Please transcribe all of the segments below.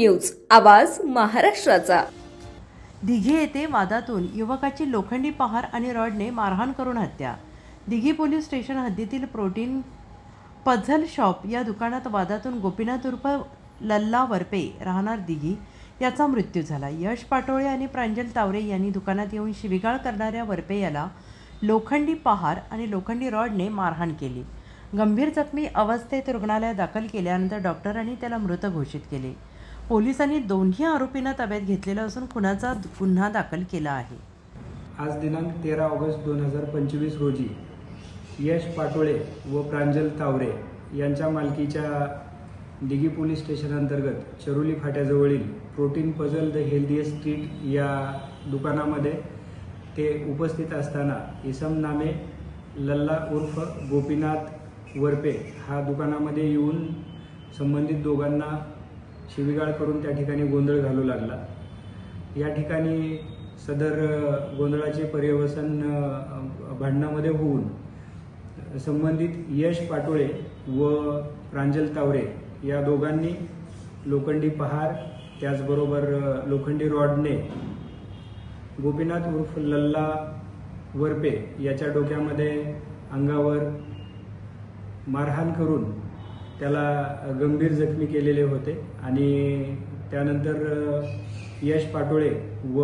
News, आवाज महाराष्ट्राचा। दिघी येथे वादातून युवकाची लोखंडी पहार आणि रॉडने मारहाण करून हत्या। दिघी पोलीस स्टेशन हद्दीतील प्रोटीन पझल शॉप या दुकानात वादातून गोपीनाथ उर्फ लल्ला वरपे राहणार दिघी याचा मृत्यू झाला। यश पाटोळे आणि प्रांजल तावरे यांनी दुकानात येऊन शिवीगाळ करणाऱ्या वरपे याला लोखंडी पहार आणि लोखंडी रॉडने मारहाण केली। गंभीर जखमी अवस्थेत रुग्णालयात दाखल केल्यानंतर डॉक्टरांनी त्याला मृत घोषित केले। पोलिसांनी दोन्ही आरोपींना ताब्यात घेतलेलं असून खुनाचा गुन्हा दाखल केला आहे। आज दिनांक 13 ऑगस्ट 2025 रोजी यश पाटोळे व प्रांजल तावरे यांच्या मालकीच्या दिघी पोलीस स्टेशन अंतर्गत चरोली फाट्याजवळील protein puzzle the healthiest street या दुकानामध्ये ते उपस्थित असताना इसम नामे लल्ला उर्फ गोपीनाथ वरपे हा दुकानामध्ये येऊन संबंधित दोघांना शिवीगाळ करून त्या ठिकाणी गोंधळ घालू लागला। या ठिकाणी सदर गोंधळाचे पर्यवसन भांडणामध्ये होऊन संबंधित यश पाटोळे व प्रांजल तावरे या दोघांनी लोखंडी पहार त्याचबरोबर लोखंडी रॉडने गोपीनाथ उर्फ लल्ला वरपे याच्या डोक्यामध्ये अंगावर मारहाण करून त्याला गंभीर जखमी केलेले होते आणि त्यानंतर यश पाटोळे व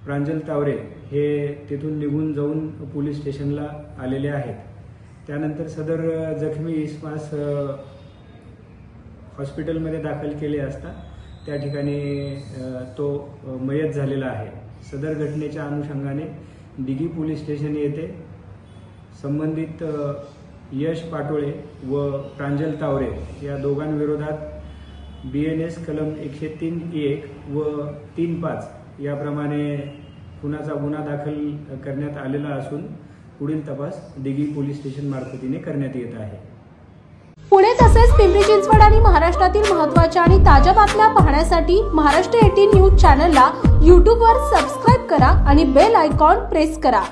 प्रांजल तावरे हे तिथून निघून जाऊन पोलीस स्टेशनला आलेले आहेत। त्यानंतर सदर जखमी इसमास हॉस्पिटलमध्ये दाखल केले असता त्या ठिकाणी तो मयत झालेला आहे। सदर घटनेच्या अनुषंगाने दिघी पोलीस स्टेशन येथे संबंधित यश पाटोळे व प्रांजल तावरे या दोघांविरोधात BNS कलम 103(1) व 3(5) याप्रमाणे खुनाचा गुन्हा दाखल करण्यात आलेला असून पुढील तपास दिघी पोलीस स्टेशन मार्फतीने करण्यात येत आहे। पुणे तसेच पिंपरी चिंचवड आणि महाराष्ट्रातील महत्त्वाच्या आणि ताज्या बातम्या पाहण्यासाठी महाराष्ट्र 18 न्यूज चॅनलला YouTube वर सबस्क्राइब करा आणि बेल आयकॉन प्रेस करा।